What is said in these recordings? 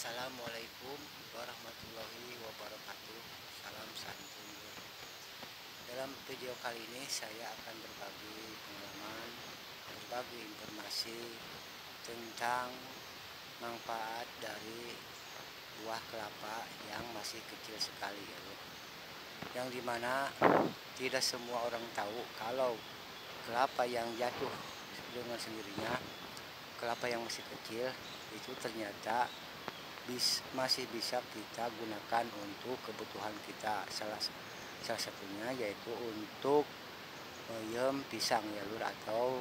Assalamualaikum warahmatullahi wabarakatuh. Salam santun. Dalam video kali ini saya akan berbagi pengalaman, berbagi informasi tentang manfaat dari buah kelapa yang masih kecil sekali ya, yang dimana tidak semua orang tahu kalau kelapa yang jatuh dengan sendirinya, kelapa yang masih kecil itu ternyata masih bisa kita gunakan untuk kebutuhan kita. Salah satunya yaitu untuk meyem pisang ya lur, atau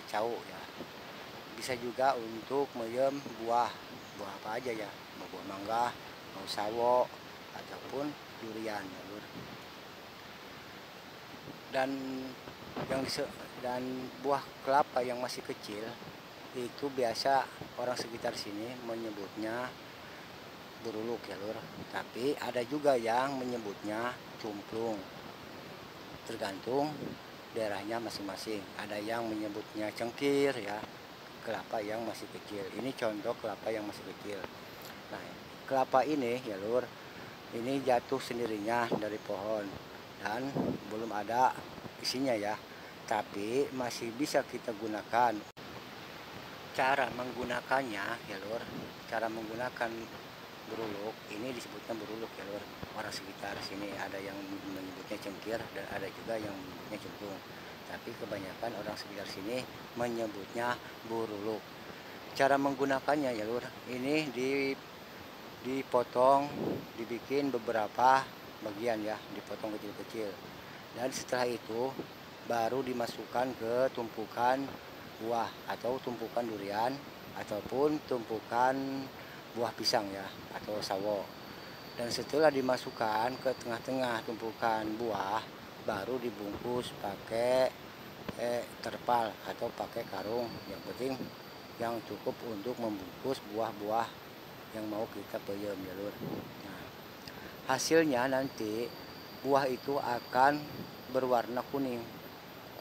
cau ya. Bisa juga untuk meyem buah apa aja ya, mau buah mangga, mau sawo, ataupun durian ya lur. Dan dan buah kelapa yang masih kecil itu biasa orang sekitar sini menyebutnya buruluk ya lur, tapi ada juga yang menyebutnya cumplung, tergantung daerahnya masing-masing. Ada yang menyebutnya cengkir ya, kelapa yang masih kecil. Ini contoh kelapa yang masih kecil. Nah, kelapa ini ya lur, ini jatuh sendirinya dari pohon dan belum ada isinya ya, tapi masih bisa kita gunakan. Cara menggunakannya ya lur, cara menggunakan buruluk ini disebutnya buruluk ya lur. Orang sekitar sini ada yang menyebutnya cengkir dan ada juga yang menyebutnya cemplung, tapi kebanyakan orang sekitar sini menyebutnya buruluk. Cara menggunakannya ya lur, ini dipotong, dibikin beberapa bagian ya, dipotong kecil-kecil, dan setelah itu baru dimasukkan ke tumpukan buah atau tumpukan durian ataupun tumpukan buah pisang ya, atau sawo. Dan setelah dimasukkan ke tengah-tengah tumpukan buah, baru dibungkus pakai terpal atau pakai karung, yang penting yang cukup untuk membungkus buah-buah yang mau kita peyem ya lur. Nah, hasilnya nanti buah itu akan berwarna kuning,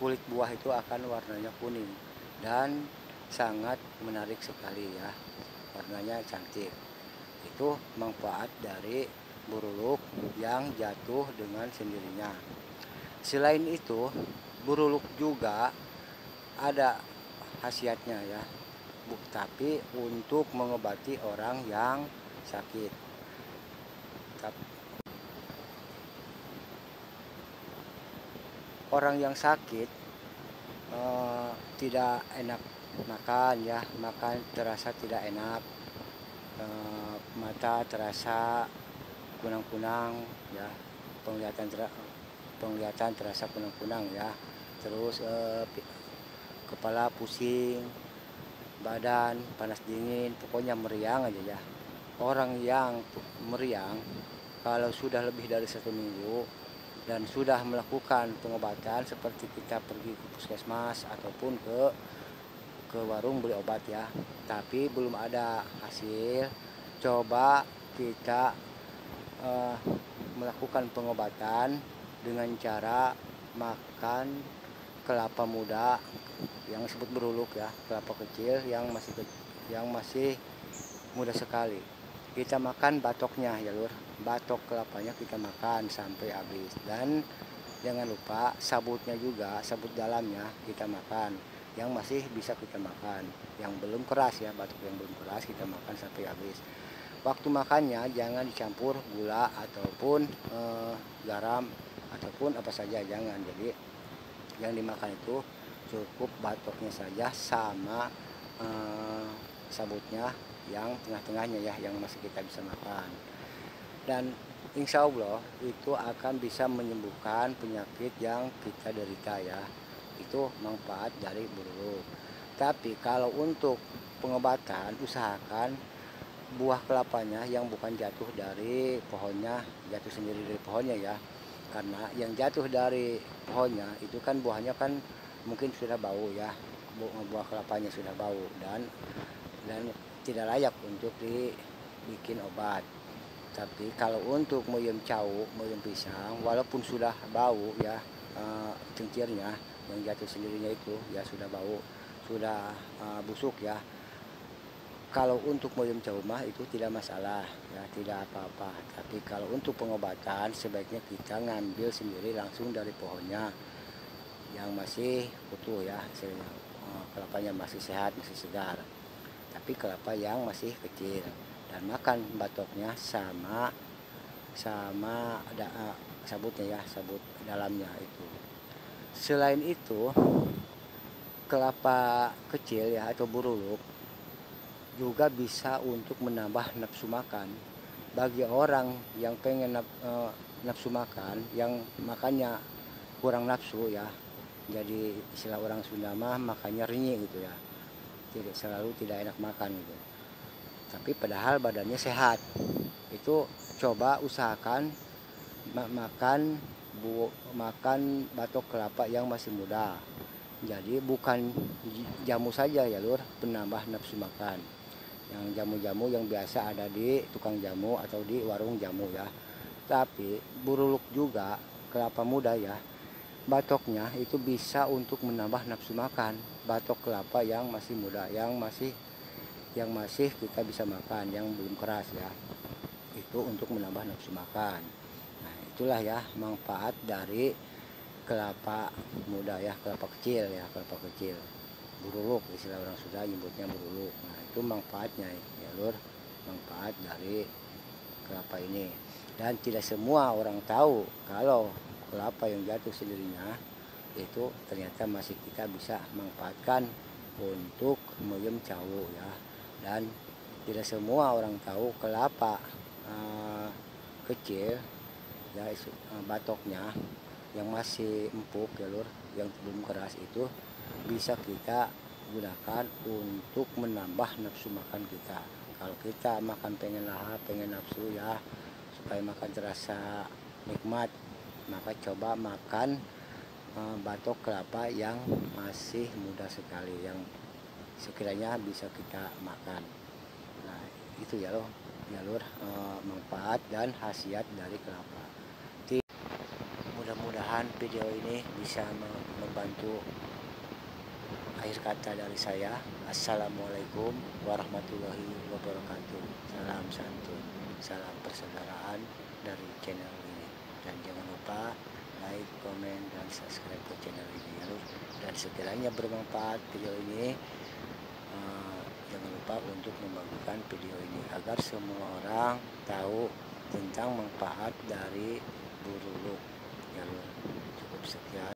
kulit buah itu akan warnanya kuning dan sangat menarik sekali ya, warnanya cantik. Itu manfaat dari buruluk yang jatuh dengan sendirinya. Selain itu, buruluk juga ada khasiatnya ya, tapi untuk mengobati orang yang sakit. Orang yang sakit tidak enak makan ya, makan terasa tidak enak, mata terasa kunang-kunang ya, penglihatan terasa kunang-kunang ya, terus kepala pusing, badan panas dingin, pokoknya meriang aja ya. Orang yang meriang kalau sudah lebih dari 1 minggu dan sudah melakukan pengobatan, seperti kita pergi ke puskesmas ataupun ke warung beli obat ya, tapi belum ada hasil, coba kita melakukan pengobatan dengan cara makan kelapa muda yang disebut beruluk ya, kelapa kecil yang masih muda sekali. Kita makan batoknya ya lur, batok kelapanya kita makan sampai habis. Dan jangan lupa sabutnya juga, sabut dalamnya kita makan, yang masih bisa kita makan, yang belum keras ya, batok yang belum keras kita makan sampai habis. Waktu makannya jangan dicampur gula ataupun garam ataupun apa saja, jangan. Jadi yang dimakan itu cukup batoknya saja sama sabutnya yang tengah-tengahnya ya, yang masih kita bisa makan. Dan insya Allah itu akan bisa menyembuhkan penyakit yang kita derita ya. Itu manfaat dari buruluk. Tapi kalau untuk pengobatan, usahakan buah kelapanya yang bukan jatuh dari pohonnya, jatuh sendiri dari pohonnya ya. Karena yang jatuh dari pohonnya itu kan buahnya kan mungkin sudah bau ya, buah kelapanya sudah bau dan tidak layak untuk dibikin obat. Tapi kalau untuk meyem cau, meyem pisang, walaupun sudah bau ya, cengkirnya yang jatuh sendirinya itu ya sudah bau, sudah busuk ya, Kalau untuk Moyem Cau mah itu tidak masalah, ya tidak apa-apa. Tapi kalau untuk pengobatan sebaiknya kita ngambil sendiri langsung dari pohonnya yang masih utuh ya, hasilnya kelapanya masih sehat, masih segar. Tapi kelapa yang masih kecil dan makan batoknya sama sama sabutnya ya, sabut dalamnya itu. Selain itu, kelapa kecil ya atau buruluk juga bisa untuk menambah nafsu makan. Bagi orang yang pengen nafsu makan, yang makannya kurang nafsu ya, jadi istilah orang Sunda mah makannya renyih gitu ya, tidak selalu tidak enak makan gitu. Tapi padahal badannya sehat, itu coba usahakan makan batok kelapa yang masih muda. Jadi bukan jamu saja ya lur penambah nafsu makan, yang jamu-jamu yang biasa ada di tukang jamu atau di warung jamu ya. Tapi buruluk juga kelapa muda ya, batoknya itu bisa untuk menambah nafsu makan. Batok kelapa yang masih muda, yang masih kita bisa makan, yang belum keras ya, itu untuk menambah nafsu makan. Nah itulah ya manfaat dari kelapa muda ya, kelapa kecil ya, kelapa kecil buruluk, istilah orang Sunda nyebutnya buruluk. Nah itu manfaatnya ya lur, manfaat dari kelapa ini. Dan tidak semua orang tahu kalau kelapa yang jatuh sendirinya itu ternyata masih kita bisa manfaatkan untuk Moyem Cau ya. Dan tidak semua orang tahu kelapa kecil ya, batoknya yang masih empuk ya lur, yang belum keras itu bisa kita gunakan untuk menambah nafsu makan kita. Kalau kita makan pengen lahap, pengen nafsu ya, supaya makan terasa nikmat, maka coba makan batok kelapa yang masih muda sekali, yang sekiranya bisa kita makan. Nah itu ya loh, ya lur, manfaat dan khasiat dari kelapa. Mudah-mudahan video ini bisa membantu. Akhir kata dari saya, assalamualaikum warahmatullahi wabarakatuh. Salam santun, salam persaudaraan dari channel ini. Dan jangan lupa like, komen, dan subscribe ke channel ini ya. Dan sekiranya bermanfaat video ini, jangan lupa untuk membagikan video ini agar semua orang tahu tentang manfaat dari buruluk. Ya, cukup sekian.